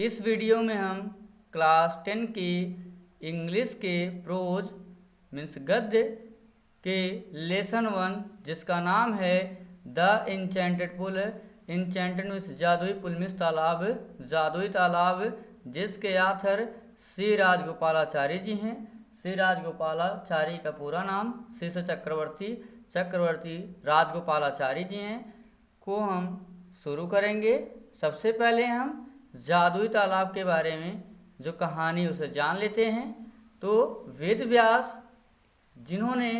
इस वीडियो में हम क्लास 10 की इंग्लिश के प्रोज मीन्स गद्य के लेसन 1 जिसका नाम है the enchanted pool. Enchanted means जादुई पुल मीन्स तालाब, जादुई तालाब, जिसके आथर श्री राजगोपालाचारी जी हैं। श्री राजगोपालाचारी का पूरा नाम शिष्य चक्रवर्ती राजगोपालाचारी जी हैं को हम शुरू करेंगे। सबसे पहले हम जादुई तालाब के बारे में जो कहानी उसे जान लेते हैं। तो वेद व्यास जिन्होंने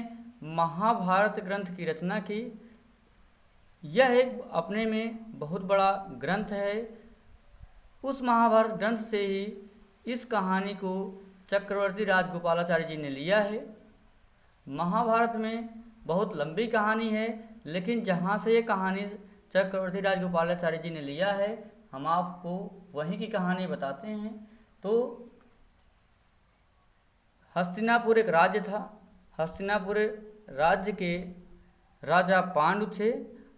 महाभारत ग्रंथ की रचना की, यह एक अपने में बहुत बड़ा ग्रंथ है। उस महाभारत ग्रंथ से ही इस कहानी को चक्रवर्ती राजगोपालाचारी जी ने लिया है। महाभारत में बहुत लंबी कहानी है, लेकिन जहाँ से ये कहानी चक्रवर्ती राजगोपालाचारी जी ने लिया है हम आपको वहीं की कहानी बताते हैं। तो हस्तिनापुर एक राज्य था। हस्तिनापुर राज्य के राजा पांडु थे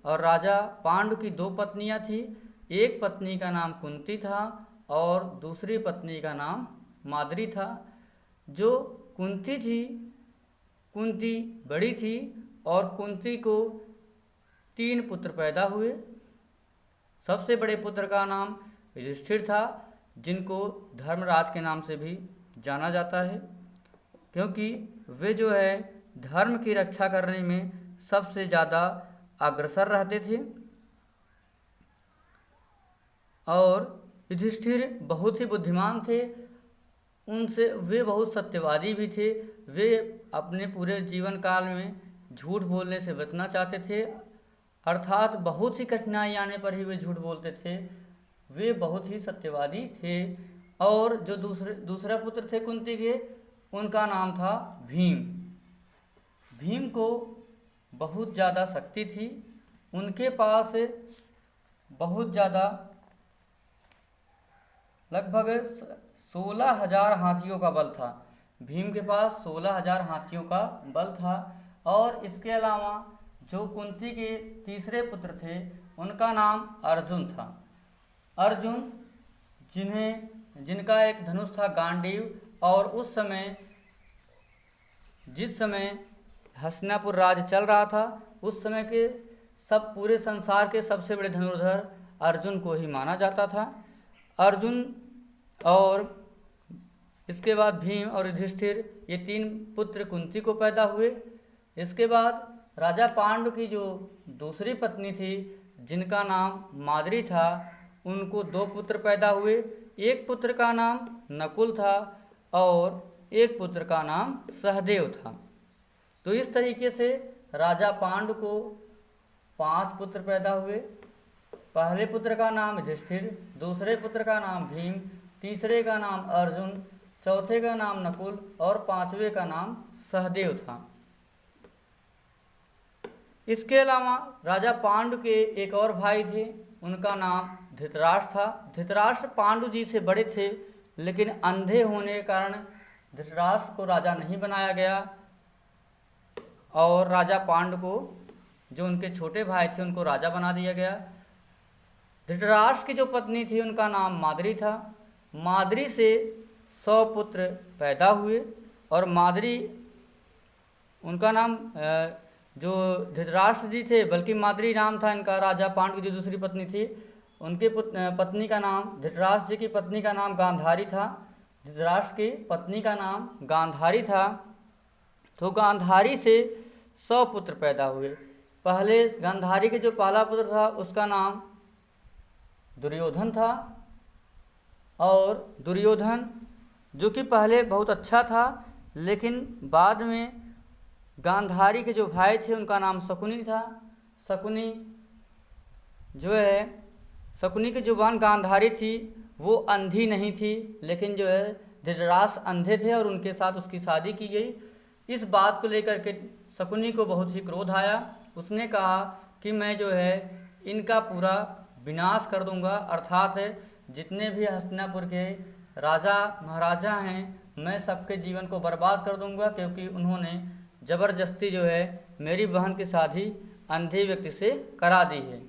और राजा पांडु की 2 पत्नियां थी। एक पत्नी का नाम कुंती था और दूसरी पत्नी का नाम माद्री था। जो कुंती थी, कुंती बड़ी थी और कुंती को 3 पुत्र पैदा हुए। सबसे बड़े पुत्र का नाम युधिष्ठिर था, जिनको धर्मराज के नाम से भी जाना जाता है, क्योंकि वे जो है धर्म की रक्षा करने में सबसे ज़्यादा अग्रसर रहते थे। और युधिष्ठिर बहुत ही बुद्धिमान थे, उनसे वे बहुत सत्यवादी भी थे। वे अपने पूरे जीवन काल में झूठ बोलने से बचना चाहते थे, अर्थात बहुत ही कठिनाई आने पर ही वे झूठ बोलते थे। वे बहुत ही सत्यवादी थे। और जो दूसरा पुत्र थे कुंती के, उनका नाम था भीम। भीम को बहुत ज़्यादा शक्ति थी। उनके पास बहुत ज़्यादा लगभग 16,000 हाथियों का बल था। भीम के पास 16,000 हाथियों का बल था। और इसके अलावा जो कुंती के तीसरे पुत्र थे उनका नाम अर्जुन था। अर्जुन जिनका एक धनुष था गांडीव, और उस समय जिस समय हस्तिनापुर राज्य चल रहा था उस समय के पूरे संसार के सबसे बड़े धनुर्धर अर्जुन को ही माना जाता था। अर्जुन और इसके बाद भीम और युधिष्ठिर, ये 3 पुत्र कुंती को पैदा हुए। इसके बाद राजा पांडु की जो दूसरी पत्नी थी जिनका नाम माद्री था, उनको 2 पुत्र पैदा हुए। एक पुत्र का नाम नकुल था और एक पुत्र का नाम सहदेव था। तो इस तरीके से राजा पांडु को 5 पुत्र पैदा हुए। पहले पुत्र का नाम युधिष्ठिर, दूसरे पुत्र का नाम भीम, तीसरे का नाम अर्जुन, चौथे का नाम नकुल और 5वें का नाम सहदेव था। इसके अलावा राजा पांडु के एक और भाई थे, उनका नाम धृतराष्ट्र था। धृतराष्ट्र पांडु जी से बड़े थे, लेकिन अंधे होने के कारण धृतराष्ट्र को राजा नहीं बनाया गया और राजा पांडु को, जो उनके छोटे भाई थे, उनको राजा बना दिया गया। धृतराष्ट्र की जो पत्नी थी उनका नाम माद्री था। माद्री से 100 पुत्र पैदा हुए। और माद्री, उनका नाम जो धृतराष्ट्र जी थे, बल्कि माद्री नाम था इनका। राजा पांडु की जो दूसरी पत्नी थी उनके पत्नी का नाम, धृतराष्ट्र जी की पत्नी का नाम गांधारी था। धृतराष्ट्र की पत्नी का नाम गांधारी था। तो गांधारी से 100 पुत्र पैदा हुए। पहले गांधारी के जो पहला पुत्र था उसका नाम दुर्योधन था। और दुर्योधन जो कि पहले बहुत अच्छा था, लेकिन बाद में गांधारी के जो भाई थे उनका नाम शकुनी था। शकुनी जो है, शकुनी की जो बहन गांधारी थी वो अंधी नहीं थी, लेकिन जो है धृतराष्ट्र अंधे थे और उनके साथ उसकी शादी की गई। इस बात को लेकर के शकुनी को बहुत ही क्रोध आया। उसने कहा कि मैं जो है इनका पूरा विनाश कर दूंगा, अर्थात जितने भी हस्तिनापुर के राजा महाराजा हैं मैं सबके जीवन को बर्बाद कर दूंगा, क्योंकि उन्होंने ज़बरदस्ती जो है मेरी बहन की शादी अंधे व्यक्ति से करा दी है।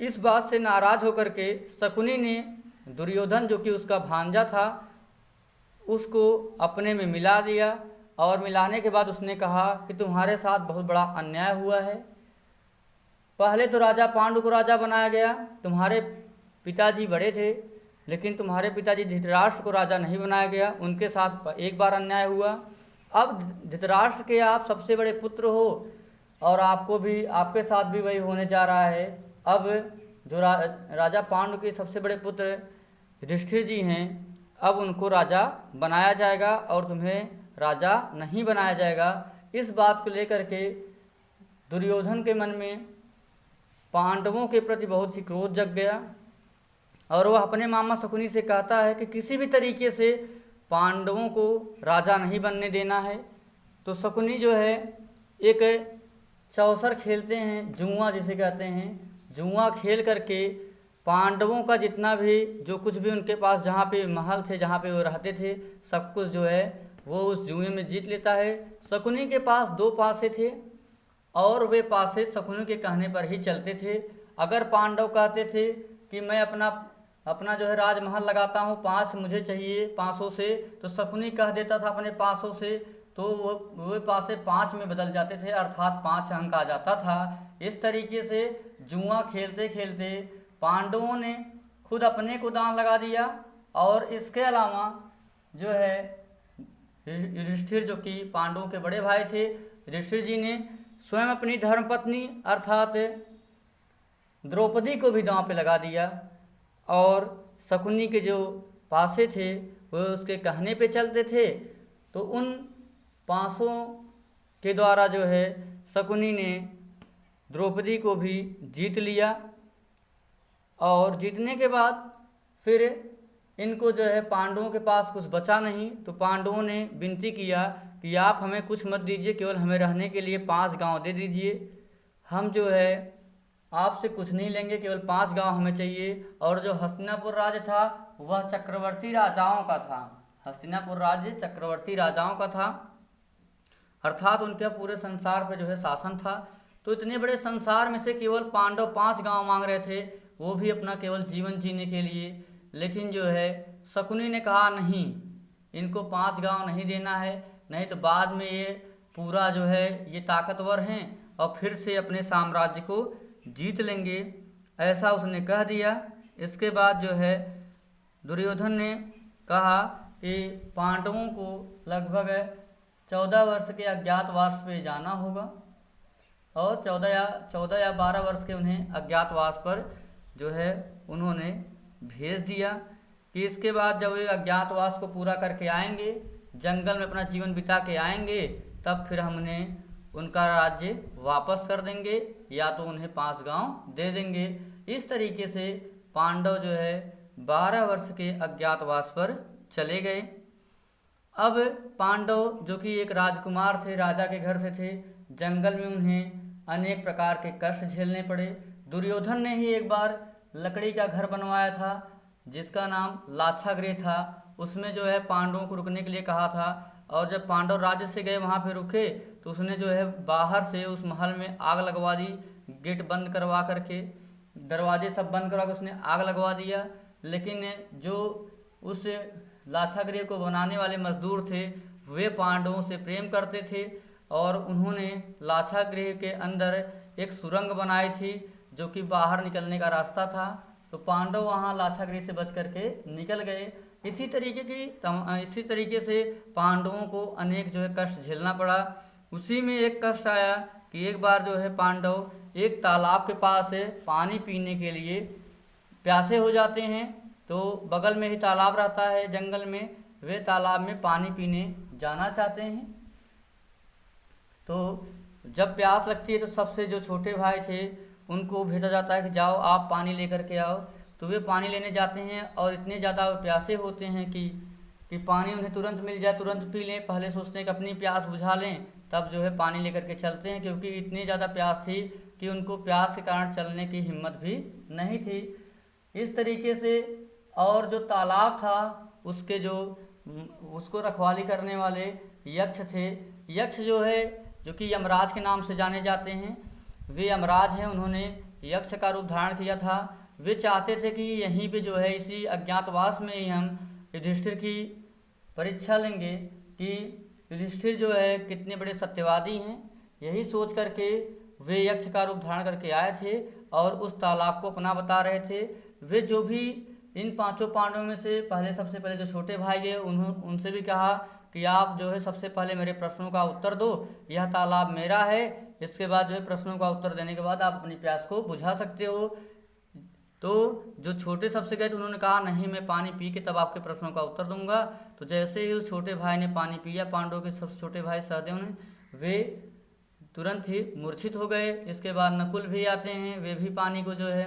इस बात से नाराज होकर के शकुनी ने दुर्योधन जो कि उसका भांजा था उसको अपने में मिला दिया, और मिलाने के बाद उसने कहा कि तुम्हारे साथ बहुत बड़ा अन्याय हुआ है। पहले तो राजा पांडु को राजा बनाया गया, तुम्हारे पिताजी बड़े थे, लेकिन तुम्हारे पिताजी धृतराष्ट्र को राजा नहीं बनाया गया, उनके साथ एक बार अन्याय हुआ। अब धृतराष्ट्र के आप सबसे बड़े पुत्र हो और आपको भी, आपके साथ भी वही होने जा रहा है। अब जो राजा पांडु के सबसे बड़े पुत्र युधिष्ठिर जी हैं, अब उनको राजा बनाया जाएगा और तुम्हें राजा नहीं बनाया जाएगा। इस बात को लेकर के दुर्योधन के मन में पांडवों के प्रति बहुत ही क्रोध जग गया, और वह अपने मामा शकुनी से कहता है कि किसी भी तरीके से पांडवों को राजा नहीं बनने देना है। तो शकुनी जो है एक चौसर खेलते हैं, जुआ जिसे कहते हैं, जुआ खेल करके पांडवों का जितना भी जो कुछ भी उनके पास जहाँ पे महल थे, जहाँ पे वो रहते थे, सब कुछ जो है वो उस जुए में जीत लेता है। शकुनी के पास 2 पासे थे और वे पासे शकुनी के कहने पर ही चलते थे। अगर पांडव कहते थे कि मैं अपना जो है राजमहल लगाता हूँ, 5 मुझे चाहिए 500 से, तो शकुनी कह देता था अपने 500 से, तो वो पासे 5 में बदल जाते थे, अर्थात 5 अंक आ जाता था। इस तरीके से जुआ खेलते खेलते पांडवों ने खुद अपने को दांव लगा दिया, और इसके अलावा जो है युधिष्ठिर जो कि पांडवों के बड़े भाई थे, युधिष्ठिर जी ने स्वयं अपनी धर्मपत्नी अर्थात द्रौपदी को भी दांव पे लगा दिया, और शकुनी के जो पासे थे वो उसके कहने पे चलते थे। तो उन पासों के द्वारा जो है शकुनी ने द्रौपदी को भी जीत लिया, और जीतने के बाद फिर इनको जो है पांडवों के पास कुछ बचा नहीं, तो पांडवों ने विनती किया कि आप हमें कुछ मत दीजिए, केवल हमें रहने के लिए 5 गांव दे दीजिए, हम जो है आपसे कुछ नहीं लेंगे, केवल 5 गांव हमें चाहिए। और जो हस्तिनापुर राज्य था वह चक्रवर्ती राजाओं का था, हस्तिनापुर राज्य चक्रवर्ती राजाओं का था, अर्थात उनके पूरे संसार पर जो है शासन था। तो इतने बड़े संसार में से केवल पांडव 5 गांव मांग रहे थे, वो भी अपना केवल जीवन जीने के लिए। लेकिन जो है शकुनी ने कहा नहीं, इनको 5 गांव नहीं देना है, नहीं तो बाद में ये पूरा जो है ये ताकतवर हैं और फिर से अपने साम्राज्य को जीत लेंगे, ऐसा उसने कह दिया। इसके बाद जो है दुर्योधन ने कहा कि पांडवों को लगभग 14 वर्ष के अज्ञातवास पे जाना होगा, और 14 या 12 वर्ष के उन्हें अज्ञातवास पर जो है उन्होंने भेज दिया कि इसके बाद जब वे अज्ञातवास को पूरा करके आएंगे, जंगल में अपना जीवन बिता के आएंगे, तब फिर हम उन्हें उनका राज्य वापस कर देंगे, या तो उन्हें 5 गांव दे देंगे। इस तरीके से पांडव जो है 12 वर्ष के अज्ञातवास पर चले गए। अब पांडव जो कि एक राजकुमार थे, राजा के घर से थे, जंगल में उन्हें अनेक प्रकार के कष्ट झेलने पड़े। दुर्योधन ने ही एक बार लकड़ी का घर बनवाया था जिसका नाम लाक्षागृह था, उसमें जो है पांडवों को रुकने के लिए कहा था, और जब पांडव राज्य से गए वहाँ पे रुके तो उसने जो है बाहर से उस महल में आग लगवा दी, गेट बंद करवा करके, दरवाजे सब बंद करवा के उसने आग लगवा दिया। लेकिन जो उस लाक्षागृह को बनाने वाले मजदूर थे वे पांडवों से प्रेम करते थे, और उन्होंने लाक्षागृह के अंदर एक सुरंग बनाई थी जो कि बाहर निकलने का रास्ता था। तो पांडव वहाँ लाक्षागृह से बच करके निकल गए। इसी तरीके से पांडवों को अनेक जो है कष्ट झेलना पड़ा। उसी में एक कष्ट आया कि एक बार जो है पांडव एक तालाब के पास से पानी पीने के लिए प्यासे हो जाते हैं, तो बगल में ही तालाब रहता है जंगल में, वे तालाब में पानी पीने जाना चाहते हैं। तो जब प्यास लगती है तो सबसे जो छोटे भाई थे उनको भेजा जाता है कि जाओ आप पानी लेकर के आओ। तो वे पानी लेने जाते हैं और इतने ज़्यादा प्यासे होते हैं कि पानी उन्हें तुरंत मिल जाए, तुरंत पी लें, पहले सोचते हैं कि अपनी प्यास बुझा लें, तब जो है पानी लेकर के चलते हैं, क्योंकि इतनी ज़्यादा प्यास थी कि उनको प्यास के कारण चलने की हिम्मत भी नहीं थी। इस तरीके से और जो तालाब था उसको रखवाली करने वाले यक्ष थे। यक्ष जो है जो कि यमराज के नाम से जाने जाते हैं, वे यमराज हैं। उन्होंने यक्ष का रूप धारण किया था। वे चाहते थे कि यहीं पे जो है इसी अज्ञातवास में ही हम युधिष्ठिर की परीक्षा लेंगे कि युधिष्ठिर जो है कितने बड़े सत्यवादी हैं। यही सोच करके वे यक्ष का रूप धारण करके आए थे और उस तालाब को अपना बता रहे थे। वे जो भी इन पांचों पांडवों में से सबसे पहले जो छोटे भाई है उनसे भी कहा कि आप जो है सबसे पहले मेरे प्रश्नों का उत्तर दो, यह तालाब मेरा है। इसके बाद जो है प्रश्नों का उत्तर देने के बाद आप अपनी प्यास को बुझा सकते हो। तो जो छोटे सबसे गए थे उन्होंने कहा नहीं, मैं पानी पी के तब आपके प्रश्नों का उत्तर दूंगा। तो जैसे ही उस छोटे भाई ने पानी पिया, पांडवों के सबसे छोटे भाई सहदेव ने, वे तुरंत ही मूर्छित हो गए। इसके बाद नकुल भी आते हैं, वे भी पानी को जो है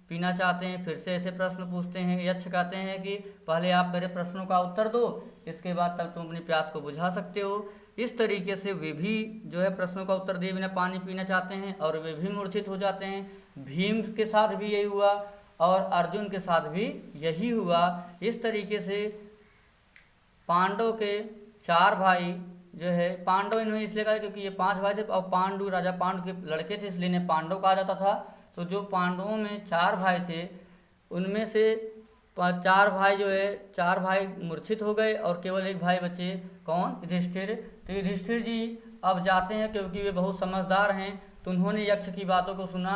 पीना चाहते हैं। फिर से ऐसे प्रश्न पूछते हैं। यक्ष कहते हैं कि पहले आप मेरे प्रश्नों का उत्तर दो, इसके बाद तब तुम अपनी प्यास को बुझा सकते हो। इस तरीके से वे भी जो है प्रश्नों का उत्तर दिए बिना पानी पीना चाहते हैं और वे भी मूर्छित हो जाते हैं। भीम के साथ भी यही हुआ और अर्जुन के साथ भी यही हुआ। इस तरीके से पांडव के 4 भाई जो है, पांडव इन्होंने इसलिए कहा क्योंकि ये 5 भाई थे और पांडु राजा पांडु के लड़के थे, इसलिए इन्हें पांडव कहा जाता था। तो जो पांडवों में 4 भाई थे उनमें से 4 भाई जो है 4 भाई मूर्छित हो गए और केवल एक भाई बचे, कौन? युधिष्ठिर। तो युधिष्ठिर जी अब जाते हैं क्योंकि वे बहुत समझदार हैं। तो उन्होंने यक्ष की बातों को सुना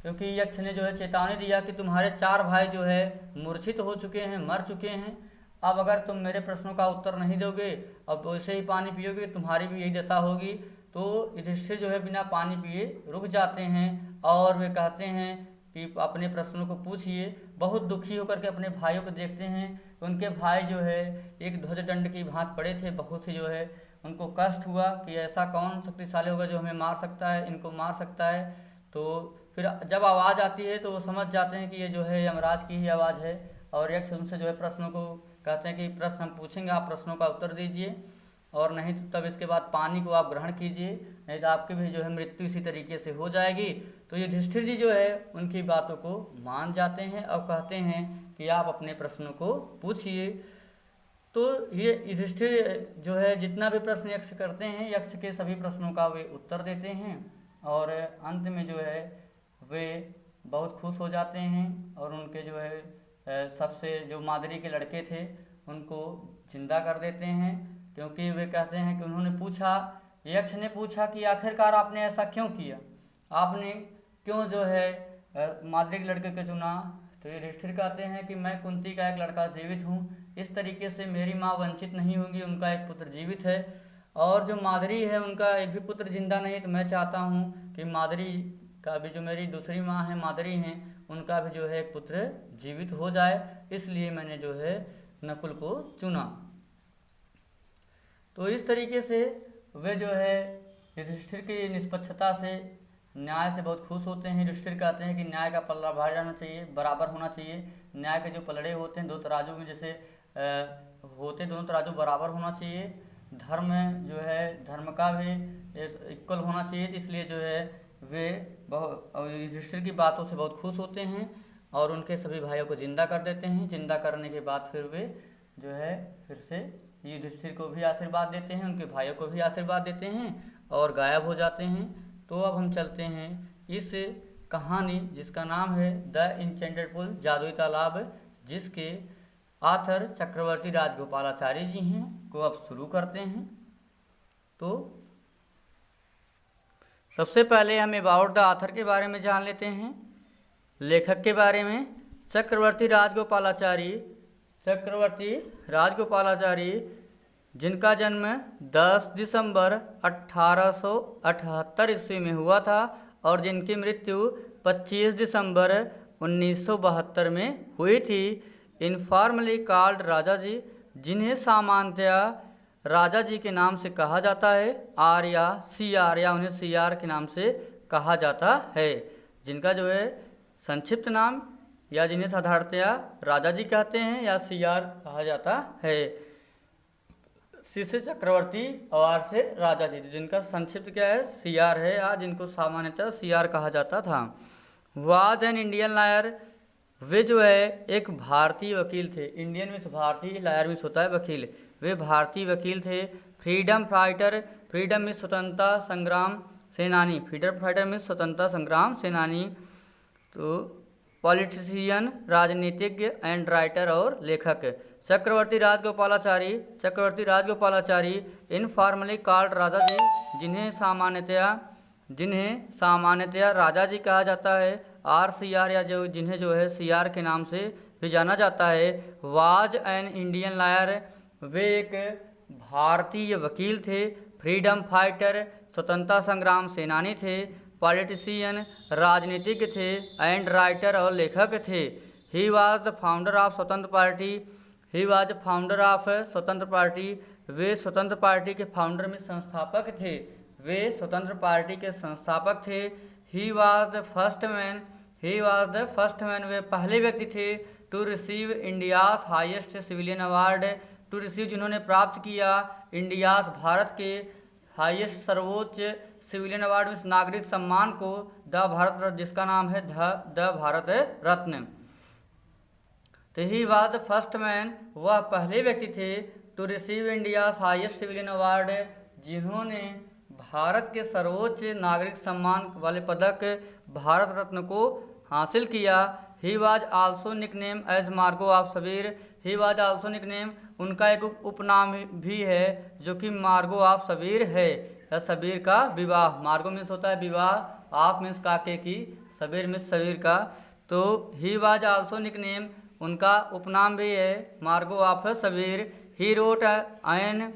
क्योंकि यक्ष ने जो है चेतावनी दिया कि तुम्हारे 4 भाई जो है मूर्छित हो चुके हैं, मर चुके हैं। अब अगर तुम मेरे प्रश्नों का उत्तर नहीं दोगे, अब वैसे ही पानी पियोगे, तुम्हारी भी यही दशा होगी। तो युधिष्ठिर जो है बिना पानी पिए रुक जाते हैं और वे कहते हैं कि अपने प्रश्नों को पूछिए। बहुत दुखी होकर के अपने भाइयों को देखते हैं। उनके भाई जो है एक ध्वजदंड की भांति पड़े थे। बहुत ही जो है उनको कष्ट हुआ कि ऐसा कौन शक्तिशाली होगा जो हमें मार सकता है, इनको मार सकता है। तो फिर जब आवाज़ आती है तो वो समझ जाते हैं कि ये जो है यमराज की ही आवाज़ है और यक्ष उनसे जो है प्रश्नों को कहते हैं कि प्रश्न हम पूछेंगे, आप प्रश्नों का उत्तर दीजिए और नहीं तो तब इसके बाद पानी को आप ग्रहण कीजिए, नहीं तो आपकी भी जो है मृत्यु इसी तरीके से हो जाएगी। तो युधिष्ठिर जी जो है उनकी बातों को मान जाते हैं और कहते हैं कि आप अपने प्रश्नों को पूछिए। तो ये युधिष्ठिर जो है जितना भी प्रश्न यक्ष करते हैं, यक्ष के सभी प्रश्नों का वे उत्तर देते हैं और अंत में जो है वे बहुत खुश हो जाते हैं और उनके जो है सबसे जो माद्री के लड़के थे उनको जिंदा कर देते हैं। क्योंकि वे कहते हैं कि उन्होंने पूछा, यक्ष ने पूछा कि आखिरकार आपने ऐसा क्यों किया, आपने क्यों जो है माद्री के लड़के को चुना। तो युधिष्ठिर कहते हैं कि मैं कुंती का एक लड़का जीवित हूँ, इस तरीके से मेरी माँ वंचित नहीं होंगी, उनका एक पुत्र जीवित है और जो माद्री है उनका एक भी पुत्र जिंदा नहीं। तो मैं चाहता हूँ कि माद्री का भी, जो मेरी दूसरी माँ है माद्री हैं, उनका भी जो है एक पुत्र जीवित हो जाए, इसलिए मैंने जो है नकुल को चुना। तो इस तरीके से वे जो है युधिष्ठिर की निष्पक्षता से, न्याय से बहुत खुश होते हैं। युधिष्ठिर कहते हैं कि न्याय का पल्ला भारी रहना चाहिए, बराबर होना चाहिए। न्याय के जो पलड़े होते हैं 2 तराजू में जैसे होते, दोनों तराजू बराबर होना चाहिए। धर्म जो है धर्म का भी इक्वल होना चाहिए। इसलिए जो है वे युधिष्ठिर की बातों से बहुत खुश होते हैं और उनके सभी भाइयों को जिंदा कर देते हैं। जिंदा करने के बाद फिर वे जो है फिर से युधिष्ठिर को भी आशीर्वाद देते हैं, उनके भाइयों को भी आशीर्वाद देते हैं और गायब हो जाते हैं। तो अब हम चलते हैं इस कहानी जिसका नाम है द इंचेंटेड पुल, जादुई तालाब, जिसके आथर चक्रवर्ती राजगोपालाचारी जी हैं, को अब शुरू करते हैं। तो सबसे पहले हम अबाउट द आथर के बारे में जान लेते हैं, लेखक के बारे में। चक्रवर्ती राजगोपालाचारी जिनका जन्म 10 दिसंबर 1878 ईस्वी में हुआ था और जिनकी मृत्यु 25 दिसंबर 1972 में हुई थी। इनफॉर्मली कॉल्ड राजा जी, जिन्हें सामान्यतया राजा जी के नाम से कहा जाता है, आर या सी आर, या उन्हें सी आर के नाम से कहा जाता है, जिनका जो है संक्षिप्त नाम या जिन्हें साधारणतया राजा जी कहते हैं या सी आर कहा जाता है। सी से चक्रवर्ती और आर से राजा जी, जिनका संक्षिप्त क्या है, सी आर है, या जिनको सामान्यतः सी आर कहा जाता था। वाज एन इंडियन लायर, वे जो है एक भारतीय वकील थे। इंडियन मीन्स भारतीय, लायर मीन्स होता है वकील। वे भारतीय वकील थे। फ्रीडम फाइटर, फ्रीडम मीन्स स्वतंत्रता संग्राम सेनानी, फ्रीडम फाइटर मीन्स स्वतंत्रता संग्राम सेनानी। तो पॉलिटिशियन, राजनीतिज्ञ एंड राइटर और लेखक। चक्रवर्ती राजगोपालाचारी इनफॉर्मली कॉल्ड राजा जी, जिन्हें सामान्यतया राजा जी कहा जाता है, RCR या जिन्हें CR के नाम से भी जाना जाता है। वाज एन इंडियन लॉयर, वे एक भारतीय वकील थे। फ्रीडम फाइटर, स्वतंत्रता संग्राम सेनानी थे। पॉलिटिशियन, राजनीतिज्ञ थे। एंड राइटर और लेखक थे। He was the founder of Swatantra party, वे स्वतंत्र पार्टी के फाउंडर में संस्थापक थे। He was the first man, वे पहले व्यक्ति थे to receive India's highest civilian award, जिन्होंने प्राप्त किया इंडियाज, भारत के हाईएस्ट सर्वोच्च सिविलियन अवार्ड में नागरिक सम्मान को, द भारत रत्न, जिसका नाम है द भारत रत्न। तो he was the first man, वह पहले व्यक्ति थे to receive India's highest civilian award, जिन्होंने भारत के सर्वोच्च नागरिक सम्मान वाले पदक भारत रत्न को हासिल किया। He was also nickname as mango of सबीर, उनका एक उपनाम भी है जो कि मार्गो ऑफ सबीर है, या सबीर का विवाह। मार्गो मीन्स होता है विवाह, ऑफ मीन्स काके की, सबीर मीन्स सबीर का। तो ही वाज आल्सो निकनेम, उनका उपनाम भी है मार्गो ऑफ सबीर। He wrote an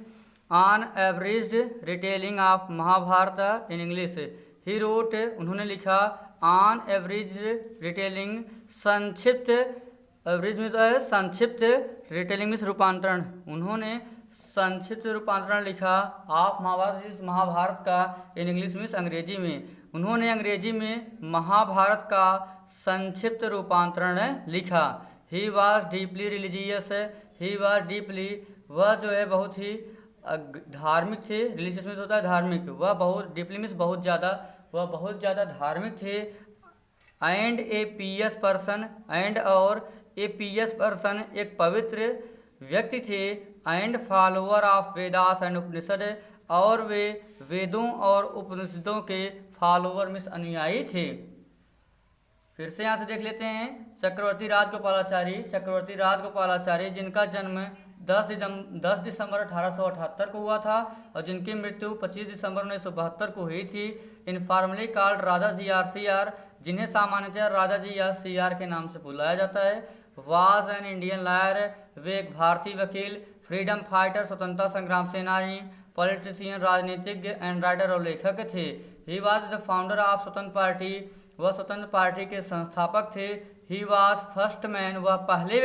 abridged retelling of Mahabharata in English, he wrote, उन्होंने लिखा, ऑन एवरेज रिटेलिंग, संक्षिप्त रिटेलिंग में रूपांतरण, उन्होंने संक्षिप्त रूपांतरण लिखा ऑफ महाभारत का इन इंग्लिश में, अंग्रेजी में। उन्होंने अंग्रेजी में महाभारत का संक्षिप्त रूपांतरण लिखा। ही वॉज डीपली रिलीजियस, वह बहुत ही धार्मिक थे। रिलीजियस मीन्स होता है धार्मिक, वह बहुत, डीपली मीन्स बहुत ज़्यादा धार्मिक थे। एंड ए पीएस पर्सन, एक पवित्र व्यक्ति थे। And follower of Vedas and Upanishad, और वे वेदों और उपनिषदों के फॉलोअर मीन्स अनुयायी थे। फिर से यहाँ से देख लेते हैं चक्रवर्ती राजगोपालाचारी, जिनका जन्म 10 दिसंबर 1878 को हुआ था और जिनकी मृत्यु 25 दिसंबर 1972 को हुई थी। इनफॉर्मली कॉल्ड राजा जी RCR, जिन्हें सामान्यतः राजा जी या CR के नाम से बुलाया जाता है। वाज एन इंडियन लॉयर, वे एक भारतीय वकील। फ्रीडम फाइटर, स्वतंत्रता संग्राम सेनानी। पॉलिटिशियन, राजनीतिज्ञ एंड राइटर और लेखक थे। He was the founder of Swatantra party, वह स्वतंत्र पार्टी के संस्थापक थे। ही वाज फर्स्ट मैन, वह पहले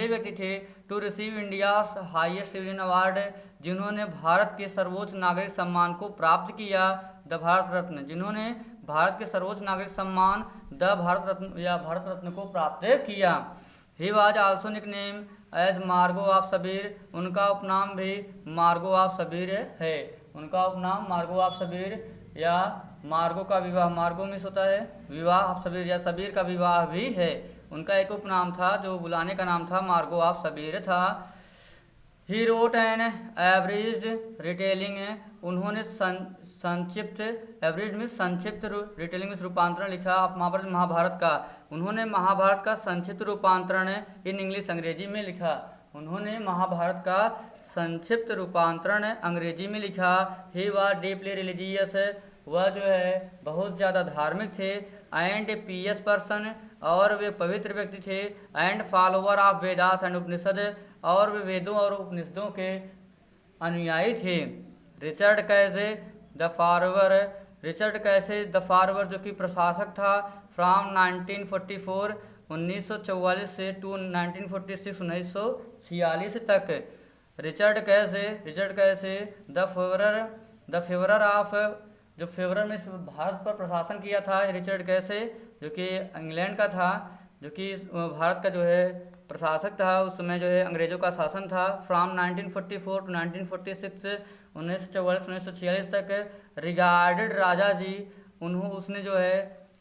व्यक्ति थे to receive India highest civilian award, जिन्होंने भारत के सर्वोच्च नागरिक सम्मान को प्राप्त किया, द भारत रत्न, जिन्होंने भारत के सर्वोच्च नागरिक सम्मान द भारत रत्न या भारत रत्न को प्राप्त किया। He was also nickname as mango of सबीर, उनका उपनाम भी मार्गो ऑफ सबीर है। या मार्गो का विवाह, मार्गो मीन्स होता है विवाह ऑफ सबीर, या सबीर का विवाह भी है। उनका एक उपनाम था जो बुलाने का नाम था मार्गो ऑफ सबीर था। ही रोट एन एवरेज्ड रिटेलिंग, उन्होंने संक्षिप्त, एवरेज में संक्षिप्त, रिटेलिंग में रूपांतरण लिखा महाभारत का। उन्होंने महाभारत का संक्षिप्त रूपांतरण इन इंग्लिश, अंग्रेजी में लिखा। उन्होंने महाभारत का संक्षिप्त रूपांतरण अंग्रेजी में लिखा। ही वाज डीपली रिलीजियस, वह बहुत ज़्यादा धार्मिक थे। एंड ए पीएस पर्सन, और वे पवित्र व्यक्ति थे। And follower of Vedas and Upanishad, और वे वेदों और उपनिषदों के अनुयायी थे। रिचर्ड कैसे द फॉरवर, जो कि प्रशासक था फ्रॉम 1944 1944 से टू 1946 1946 तक। रिचर्ड कैसे द फेवरर ऑफ, जो फेवरर में भारत पर प्रशासन किया था रिचर्ड कैसे, जो कि इंग्लैंड का था, जो कि भारत का प्रशासक था। उस समय अंग्रेजों का शासन था। फ्रॉम 1944 टू 1946 1944 तक। रिगार्डेड राजा जी, उसने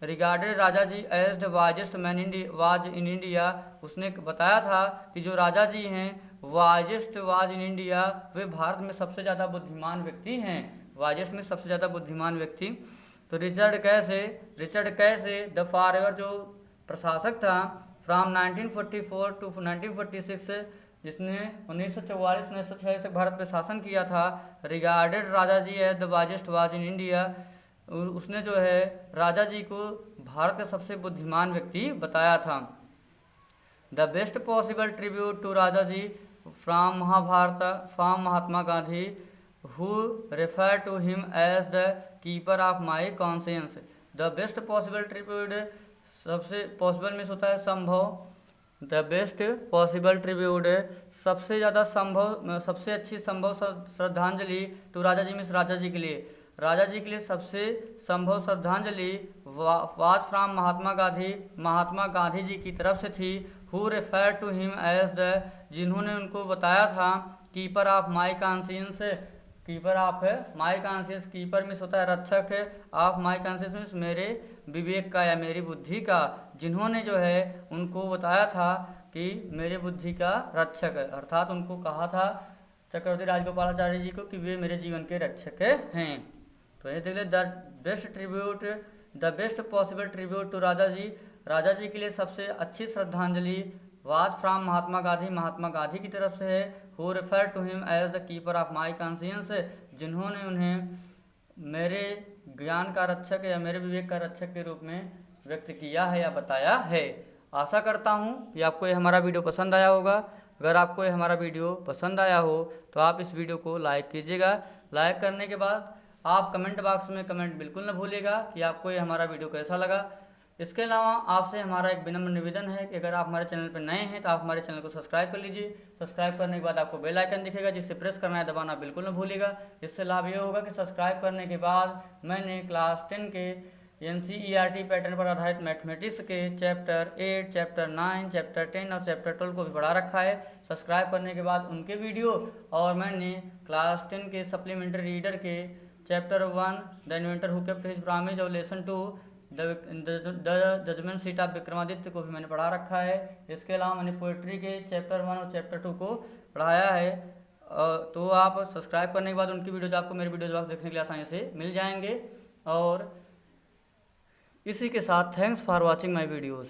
regarded Raja ji as the wisest man was in India, उसने बताया था कि जो राजा जी हैं वाइजेस्ट वाज इन इंडिया, वे भारत में सबसे ज़्यादा बुद्धिमान व्यक्ति हैं। वाइजेस्ट में सबसे ज़्यादा बुद्धिमान व्यक्ति। तो रिचर्ड कैसे द फॉरएवर जो प्रशासक था फ्रॉम 1944 टू 1946, जिसने 1944-1946 से भारत पे शासन किया था, regarded Raja ji as the wisest was in India, उसने जो है राजा जी को भारत का सबसे बुद्धिमान व्यक्ति बताया था। The best possible tribute to Raja ji from Mahatma Gandhi who refer to him as the keeper of my conscience. The best possible tribute, सबसे पॉसिबल मीन्स होता है संभव, द बेस्ट पॉसिबल ट्रिब्यूट सबसे ज़्यादा संभव, सबसे अच्छी संभव श्रद्धांजलि टू राजा जी मीन्स राजा जी के लिए, राजा जी के लिए सबसे संभव श्रद्धांजलि वाज फ्रॉम महात्मा गांधी जी की तरफ से थी, who refer to him as the, जिन्होंने उनको बताया था keeper of my conscience, keeper of my conscience, keeper means होता है रक्षक, ऑफ माई कॉन्शियंस मीन्स मेरे विवेक का या मेरी बुद्धि का, जिन्होंने जो है उनको बताया था कि मेरे बुद्धि का रक्षक है, अर्थात उनको कहा था चक्रवर्ती राजगोपालाचार्य जी को कि वे मेरे जीवन के रक्षक हैं। तो ये देख ले, the best possible tribute to Raja ji के लिए सबसे अच्छी श्रद्धांजलि वाज फ्रॉम महात्मा गांधी की तरफ से है, who refer to him as the keeper of my conscience, जिन्होंने उन्हें मेरे ज्ञान का रक्षक या मेरे विवेक का रक्षक के रूप में व्यक्त किया है या बताया है। आशा करता हूँ कि आपको ये हमारा वीडियो पसंद आया होगा। अगर आपको ये हमारा वीडियो पसंद आया हो तो आप इस वीडियो को लाइक कीजिएगा। लाइक करने के बाद आप कमेंट बॉक्स में कमेंट बिल्कुल न भूलिएगा कि आपको ये हमारा वीडियो कैसा लगा। इसके अलावा आपसे हमारा एक विनम्र निवेदन है कि अगर आप हमारे चैनल पर नए हैं तो आप हमारे चैनल को सब्सक्राइब कर लीजिए। सब्सक्राइब करने के बाद आपको बेल आइकन दिखेगा, जिसे प्रेस करना है दबाना बिल्कुल न भूलिएगा। इससे लाभ ये होगा कि सब्सक्राइब करने के बाद मैंने क्लास 10 के NCERT पैटर्न पर आधारित मैथमेटिक्स के चैप्टर 8, चैप्टर 9, चैप्टर 10 और चैप्टर 12 को भी पढ़ा रखा है। सब्सक्राइब करने के बाद उनके वीडियो और मैंने क्लास 10 के सप्लीमेंट्री रीडर के chapter 1 the inventor who kept his promise और lesson 2 the judgment seat of Vikramaditya को भी मैंने पढ़ा रखा है। इसके अलावा मैंने पोएट्री के चैप्टर 1 और चैप्टर 2 को पढ़ाया है। तो आप सब्सक्राइब करने के बाद उनकी वीडियोज आपको मेरे वीडियोज बॉक्स देखने के लिए आसानी से मिल जाएंगे। और इसी के साथ thanks for watching my videos.